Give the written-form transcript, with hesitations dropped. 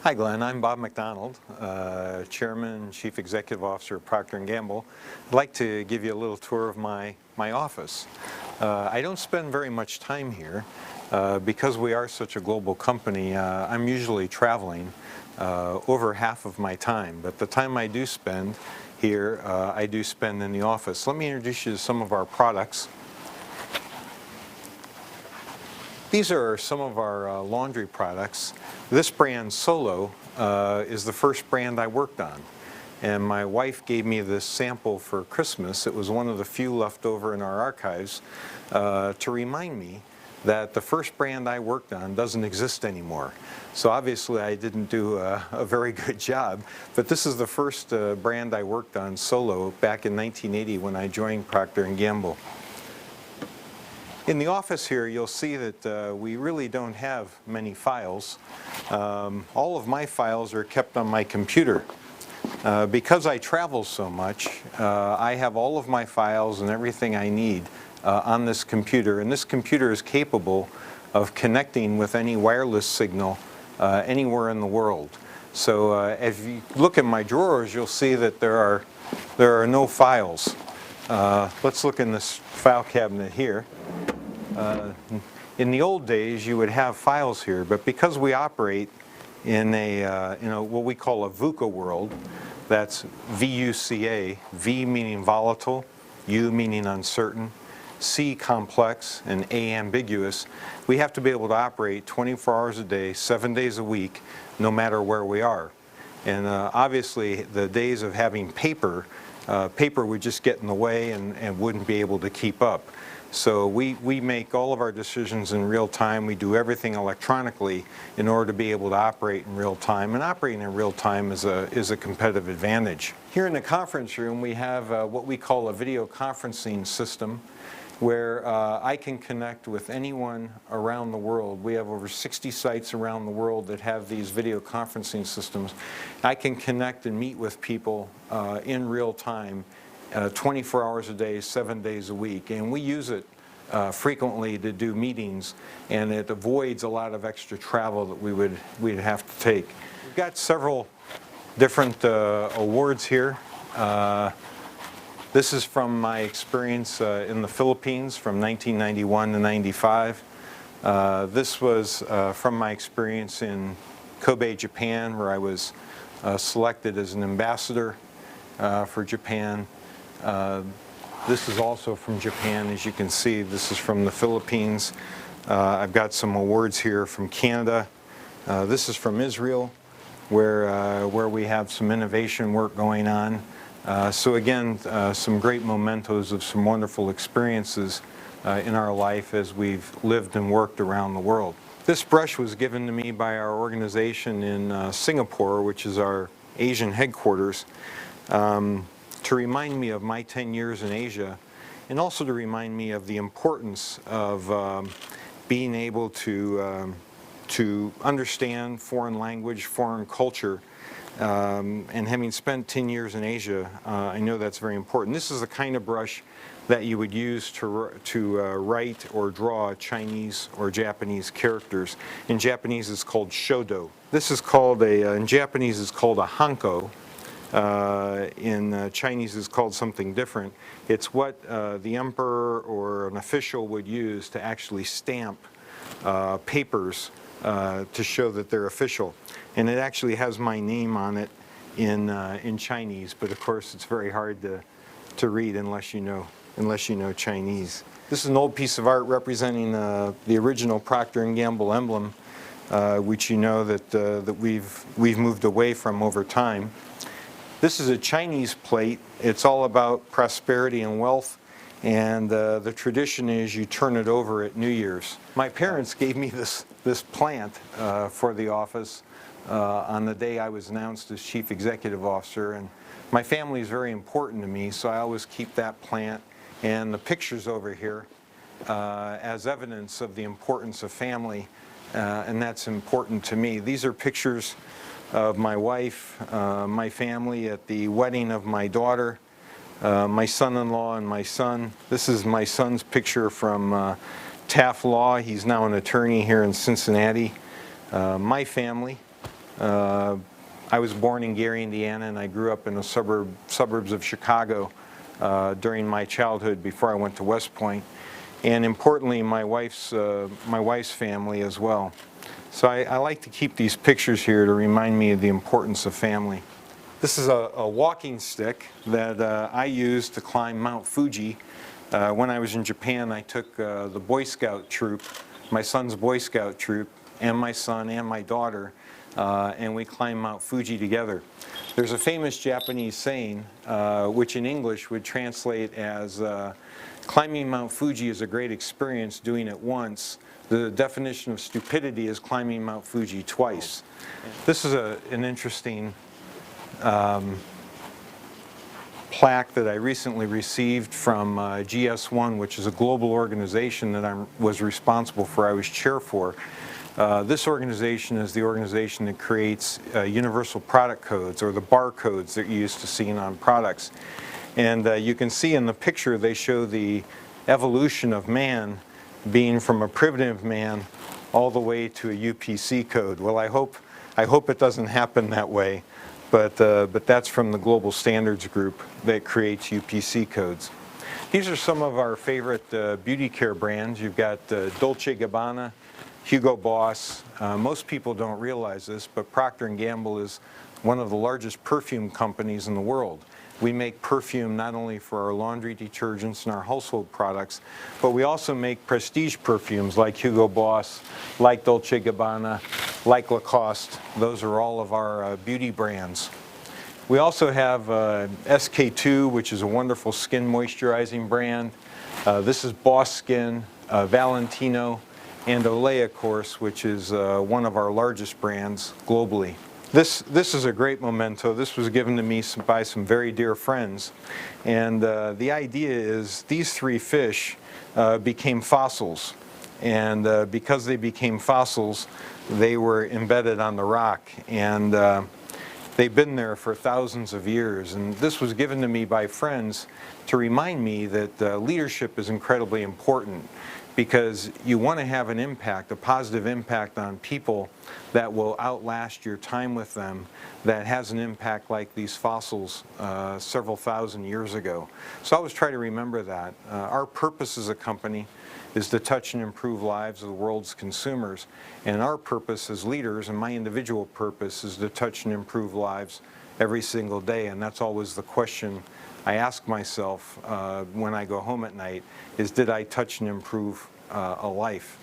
Hi Glenn, I'm Bob McDonald, Chairman and Chief Executive Officer of Procter & Gamble. I'd like to give you a little tour of my office. I don't spend very much time here. Because we are such a global company, I'm usually traveling over half of my time, but the time I do spend here, I do spend in the office. Let me introduce you to some of our products. These are some of our laundry products. This brand, Solo, is the first brand I worked on. And my wife gave me this sample for Christmas. It was one of the few left over in our archives to remind me that the first brand I worked on doesn't exist anymore. So obviously I didn't do a very good job, but this is the first brand I worked on, Solo, back in 1980 when I joined Procter & Gamble. In the office here, you'll see that we really don't have many files. All of my files are kept on my computer. Because I travel so much, I have all of my files and everything I need on this computer, and this computer is capable of connecting with any wireless signal anywhere in the world. So if you look at my drawers, you'll see that there are no files. Let's look in this file cabinet here. In the old days, you would have files here, but because we operate in what we call a VUCA world, that's VUCA, V meaning volatile, U meaning uncertain, C complex, and A ambiguous, we have to be able to operate 24 hours a day, 7 days a week, no matter where we are. And obviously, the days of having paper would just get in the way and wouldn't be able to keep up. So we make all of our decisions in real time. We do everything electronically in order to be able to operate in real time. And operating in real time is a competitive advantage. Here in the conference room, we have what we call a video conferencing system where I can connect with anyone around the world. We have over 60 sites around the world that have these video conferencing systems. I can connect and meet with people in real time 24 hours a day, 7 days a week, and we use it frequently to do meetings, and it avoids a lot of extra travel that we'd have to take. We've got several different awards here. This is from my experience in the Philippines from 1991 to 95. This was from my experience in Kobe, Japan, where I was selected as an ambassador for Japan. This is also from Japan. As you can see, this is from the Philippines. I've got some awards here from Canada. This is from Israel, where we have some innovation work going on. So again, some great mementos of some wonderful experiences in our life as we've lived and worked around the world. This brush was given to me by our organization in Singapore, which is our Asian headquarters. To remind me of my 10 years in Asia, and also to remind me of the importance of being able to understand foreign language, foreign culture, and having spent 10 years in Asia, I know that's very important. This is the kind of brush that you would use to write or draw Chinese or Japanese characters. In Japanese, it's called shodo. This is called in Japanese, it's called a hanko. In Chinese is called something different. It's what the emperor or an official would use to actually stamp papers to show that they're official. And it actually has my name on it in Chinese, but of course it's very hard to read unless you know Chinese. This is an old piece of art representing the original Procter & Gamble emblem, which you know that we've moved away from over time. This is a Chinese plate. It's all about prosperity and wealth, and the tradition is you turn it over at New Year's. My parents gave me this plant for the office on the day I was announced as Chief Executive Officer, and my family is very important to me, so I always keep that plant and the pictures over here as evidence of the importance of family, and that's important to me. These are pictures of my wife, my family at the wedding of my daughter, my son-in-law and my son. This is my son's picture from Taft Law. He's now an attorney here in Cincinnati. My family, I was born in Gary, Indiana, and I grew up in the suburbs of Chicago during my childhood before I went to West Point, and importantly, my wife's family as well. So I like to keep these pictures here to remind me of the importance of family. This is a walking stick that I used to climb Mount Fuji. When I was in Japan, I took the Boy Scout troop, my son's Boy Scout troop, and my son and my daughter, and we climbed Mount Fuji together. There's a famous Japanese saying, which in English would translate as, climbing Mount Fuji is a great experience, doing it once. The definition of stupidity is climbing Mount Fuji twice. This is an interesting plaque that I recently received from GS1, which is a global organization that I was responsible for, I was chair for. This organization is the organization that creates universal product codes, or the barcodes that you're used to seeing on products. And you can see in the picture they show the evolution of man being from a primitive man all the way to a UPC code. Well, I hope it doesn't happen that way, but that's from the Global Standards Group that creates UPC codes. These are some of our favorite beauty care brands. You've got Dolce & Gabbana, Hugo Boss. Most people don't realize this, but Procter & Gamble is one of the largest perfume companies in the world. We make perfume not only for our laundry detergents and our household products, but we also make prestige perfumes like Hugo Boss, like Dolce & Gabbana, like Lacoste. Those are all of our beauty brands. We also have SK2, which is a wonderful skin moisturizing brand. This is Boss Skin, Valentino, and Olay, of course, which is one of our largest brands globally. This is a great memento. This was given to me by some very dear friends. And the idea is these three fish became fossils. And because they became fossils, they were embedded on the rock. And they've been there for thousands of years. And this was given to me by friends to remind me that leadership is incredibly important, because you want to have an impact, a positive impact on people that will outlast your time with them, that has an impact like these fossils several thousand years ago. So I always try to remember that. Our purpose as a company is to touch and improve lives of the world's consumers. And our purpose as leaders, and my individual purpose, is to touch and improve lives every single day. And that's always the question I ask myself when I go home at night, is did I touch and improve a life?